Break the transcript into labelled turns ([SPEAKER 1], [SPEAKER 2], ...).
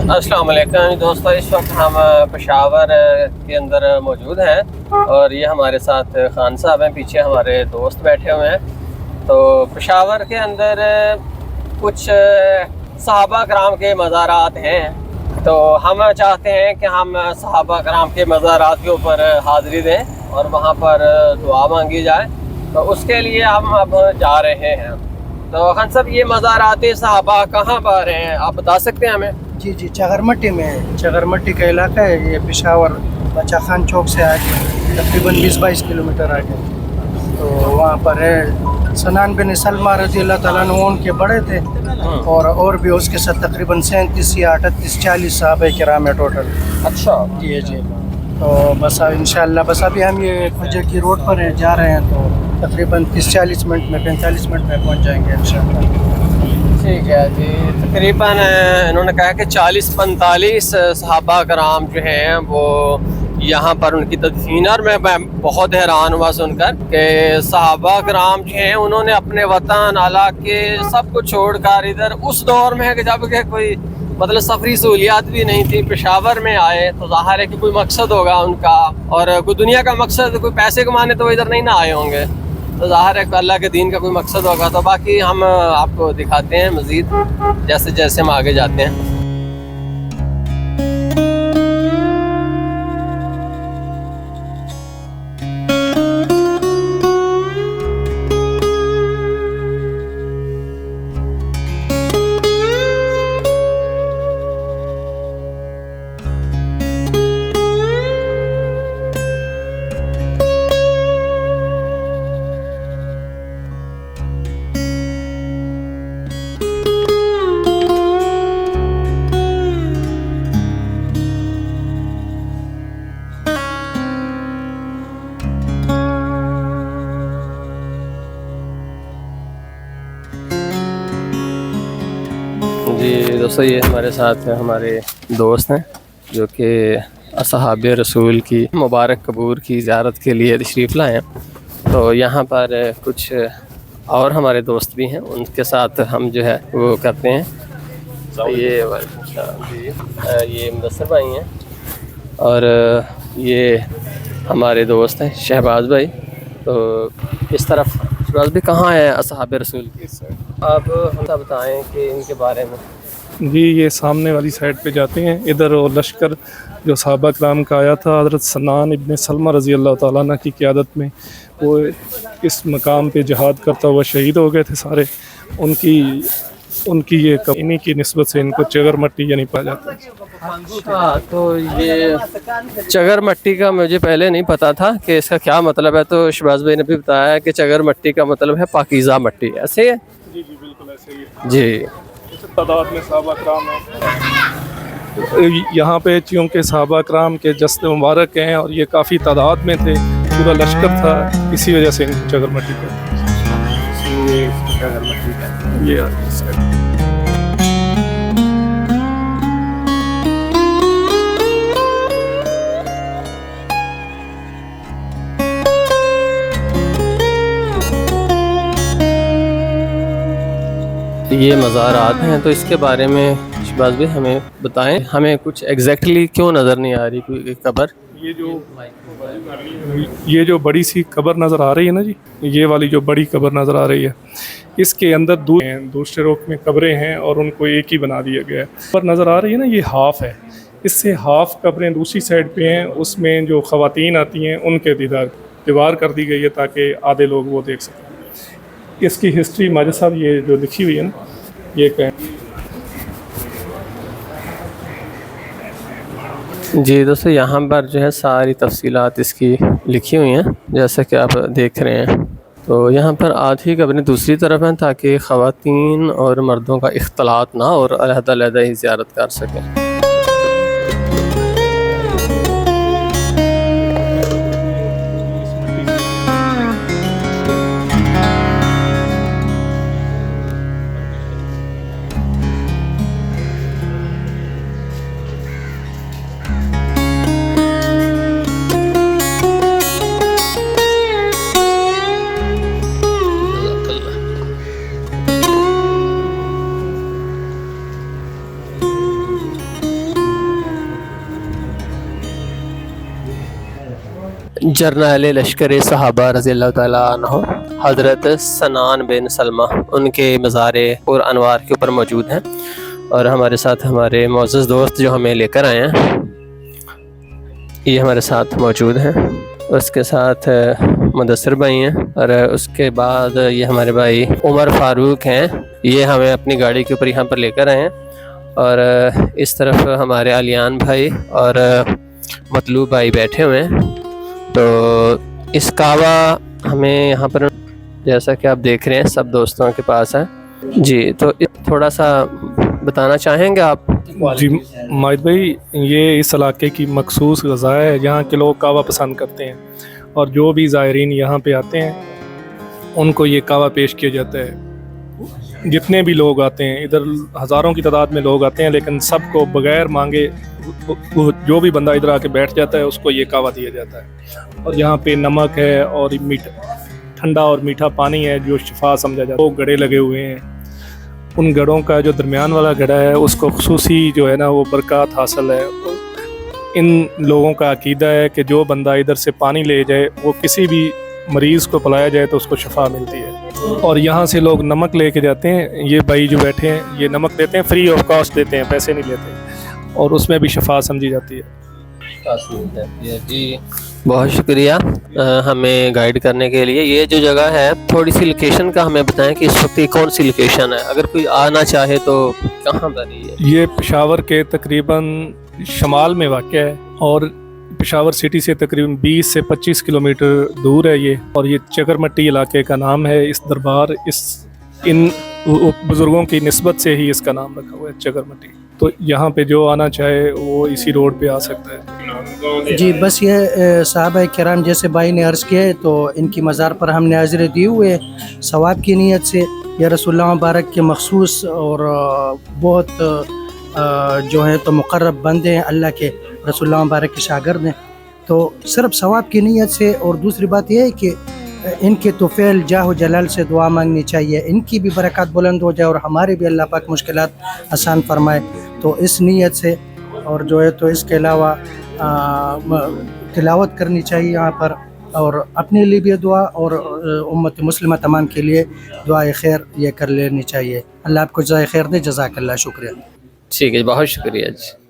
[SPEAKER 1] अस्सलाम वालेकुम दोस्तों, इस वक्त हम पेशावर के अंदर मौजूद हैं और ये हमारे साथ खान साहब हैं, पीछे हमारे दोस्त बैठे हुए हैं। तो पेशावर के अंदर कुछ सहाबा कराम के मज़ारात हैं, तो हम चाहते हैं कि हम सहाबा कराम के मज़ारात के ऊपर हाज़िरी दें और वहाँ पर दुआ मांगी जाए। तो उसके लिए हम अब जा रहे हैं। तो खान साहब, ये मज़ारात सहाबा कहाँ पर हैं, आप बता सकते हैं हमें?
[SPEAKER 2] जी जी, चगरमट्टी में है। चगरमट्टी का इलाका है ये, पेशावर बच्चा खान चौक से आगे तकरीबन 20-22 किलोमीटर आगे। तो वहाँ पर है सनान बिन सलमा रज़ी अल्लाह ताला अन्हु, उनके बड़े थे और भी उसके साथ तकरीबन 37 या 38-40 साहबे किराम है टोटल।
[SPEAKER 1] अच्छा
[SPEAKER 2] जी जी। तो बस इंशाअल्लाह बस अभी हम ये फजर की रोड पर जा रहे हैं, तो तकरीबन 30-40 मिनट में 45 मिनट में पहुँच जाएंगे इंशाअल्लाह।
[SPEAKER 1] ठीक है जी। तकरीबन इन्होंने कहा कि 40-45 सहाबा कराम जो हैं वो यहाँ पर उनकी तदफीन, और मैं बहुत हैरान हुआ सुनकर कि सहाबा कराम जो हैं उन्होंने अपने वतन इलाके सब कुछ छोड़कर इधर उस दौर में है कि जब कि कोई मतलब सफरी सहूलियात भी नहीं थी, पेशावर में आए, तो ज़ाहिर है कि कोई मकसद होगा उनका, और कोई दुनिया का मकसद, कोई पैसे कमाने तो वो इधर नहीं ना आए होंगे, तो ज़ाहिर है कि अल्लाह के दीन का कोई मकसद होगा। तो बाकी हम आपको दिखाते हैं मज़ीद जैसे जैसे हम आगे जाते हैं। जी दोस्तों, ये हमारे साथ हमारे दोस्त हैं जो कि असहाबे रसूल की मुबारक कबूर की ज़ियारत के लिए तशरीफ़ लाए हैं। तो यहाँ पर कुछ और हमारे दोस्त भी हैं, उनके साथ हम जो है वो करते हैं। ये मुदस्सर भाई हैं और ये हमारे दोस्त हैं शहबाज भाई। तो इस तरफ शहबाज भाई कहाँ है असहाबे रसूल की? आप हम बताएं कि इनके बारे में।
[SPEAKER 3] जी, ये सामने वाली साइड पे जाते हैं इधर, और लश्कर जो सहाबा कराम का आया था हज़रत सनान इब्न सलमा रज़ी अल्लाह ताला अन्हु की क़ियादत में, वो इस मकाम पे जहाद करता हुआ शहीद हो गए थे सारे। उनकी ये इन्हीं की निस्बत से इनको चगरमट्टी यानी पाया जाता है।
[SPEAKER 1] अच्छा, तो ये चगरमट्टी का मुझे पहले नहीं पता था कि इसका क्या मतलब है। तो शहबाज भाई ने भी बताया कि चगरमट्टी का मतलब है पाकीज़ा मट्टी, ऐसे है?
[SPEAKER 3] जी जी, बिल्कुल ऐसे ही है।
[SPEAKER 1] जी।
[SPEAKER 3] तादाद में सहाबा कराम है यहाँ पे, चूँकि सहाबा कराम के जस्ते मुबारक हैं और ये काफ़ी तादाद में थे, पूरा लश्कर था, इसी वजह से इनको चगरमट्टी का ये
[SPEAKER 1] ये मज़ारात हैं, तो इसके बारे में शहबाज भाई हमें बताएं, हमें कुछ एग्जैक्टली क्यों नज़र नहीं आ रही कोई कब्र?
[SPEAKER 3] ये जो बड़ी सी कब्र नज़र आ रही है ना जी, ये वाली जो बड़ी कब्र नज़र आ रही है, इसके अंदर दूसरे रुख में कब्रें हैं और उनको एक ही बना दिया गया है। कब्र नज़र आ रही है ना, ये हाफ है, इससे हाफ कब्रें दूसरी साइड पे हैं, उसमें जो ख़वातीन आती हैं उनके दीवार कर दी गई है ताकि आधे लोग वो देख सकें। इसकी हिस्ट्री माजिद साहब ये जो लिखी हुई है ना, ये कहें।
[SPEAKER 1] जी दोस्तों, यहाँ पर जो है सारी तफसीलात इसकी लिखी हुई हैं जैसे कि आप देख रहे हैं। तो यहाँ पर आधी कब्रें दूसरी तरफ हैं ताकि ख़वातीन और मर्दों का इख्तलात ना और अलग-अलग ही ज़ियारत कर सकें। جرنیل لشکر صحابہ رضی اللہ تعالیٰ عنہ حضرت سنان بن سلمہ ان کے مزار پر انوار کے اوپر موجود ہیں، اور ہمارے ساتھ ہمارے معزز دوست جو ہمیں لے کر آئے ہیں یہ ہمارے ساتھ موجود ہیں، اس کے ساتھ مدثر بھائی ہیں، اور اس کے بعد یہ ہمارے بھائی عمر فاروق ہیں، یہ ہمیں اپنی گاڑی کے اوپر یہاں پر لے کر آئے ہیں، اور اس طرف ہمارے علیان بھائی اور مطلوب بھائی بیٹھے ہوئے ہیں۔ تو اس کعبہ ہمیں یہاں پر جیسا کہ آپ دیکھ رہے ہیں سب دوستوں کے پاس ہے جی، تو تھوڑا سا بتانا چاہیں گے آپ؟
[SPEAKER 3] جی ماہد بھائی، یہ اس علاقے کی مخصوص غذا ہے، یہاں کے لوگ کعبہ پسند کرتے ہیں، اور جو بھی زائرین یہاں پہ آتے ہیں ان کو یہ کعبہ پیش کیا جاتا ہے۔ جتنے بھی لوگ آتے ہیں ادھر، ہزاروں کی تعداد میں لوگ آتے ہیں، لیکن سب کو بغیر مانگے جو بھی بندہ ادھر آ کے بیٹھ جاتا ہے اس کو یہ کعبہ دیا جاتا ہے۔ اور یہاں پہ نمک ہے اور ٹھنڈا اور میٹھا پانی ہے جو شفا سمجھا جاتا ہے۔ وہ گڑھے لگے ہوئے ہیں، ان گڑھوں کا جو درمیان والا گڑھا ہے اس کو خصوصی جو ہے نا وہ برکات حاصل ہے۔ ان لوگوں کا عقیدہ ہے کہ جو بندہ ادھر سے پانی لے جائے، وہ کسی بھی مریض کو پلایا جائے تو اس کو شفا ملتی ہے۔ اور یہاں سے لوگ نمک لے کے جاتے ہیں، یہ بھائی جو بیٹھے ہیں یہ نمک دیتے ہیں، فری آف کاسٹ دیتے ہیں، پیسے نہیں لیتے، اور اس میں بھی شفا سمجھی جاتی ہے۔
[SPEAKER 1] جی بہت شکریہ ہمیں گائیڈ کرنے کے لیے۔ یہ جو جگہ ہے تھوڑی سی لوکیشن کا ہمیں بتائیں کہ اس وقت کون سی لوکیشن ہے، اگر کوئی آنا چاہے تو کہاں پر ہے؟
[SPEAKER 3] یہ پشاور کے تقریباً شمال میں واقع ہے، اور پشاور سٹی سے تقریباً 20 سے 25 کلومیٹر دور ہے یہ، اور یہ چکر مٹی علاقے کا نام ہے۔ اس دربار ان بزرگوں کی نسبت سے ہی اس کا نام رکھا ہوا ہے چکر مٹی۔ تو یہاں پہ جو آنا چاہے وہ اسی روڈ پہ آ سکتا ہے۔
[SPEAKER 2] جی بس یہ صحابہ کرام جیسے بھائی نے عرض کیا ہے، تو ان کی مزار پر ہم نے حاضری دی ہوئے ثواب کی نیت سے۔ یہ رسول اللہ مبارک کے مخصوص اور بہت جو ہے تو مقرب بندے ہیں، اللہ کے رسول اللہ مبارک کے شاگرد ہیں، تو صرف ثواب کی نیت سے۔ اور دوسری بات یہ ہے کہ ان کے توفیل جاہ و جلال سے دعا مانگنی چاہیے، ان کی بھی برکات بلند ہو جائے اور ہمارے بھی اللہ پاک مشکلات آسان فرمائے، تو اس نیت سے۔ اور جو ہے تو اس کے علاوہ تلاوت کرنی چاہیے یہاں پر، اور اپنے لیے بھی دعا، اور امت مسلمہ تمام کے لیے دعائے خیر یہ کر لینی چاہیے۔ اللہ آپ کو جزائے خیر دے، جزاک اللہ، شکریہ۔
[SPEAKER 1] ٹھیک ہے، بہت شکریہ جی۔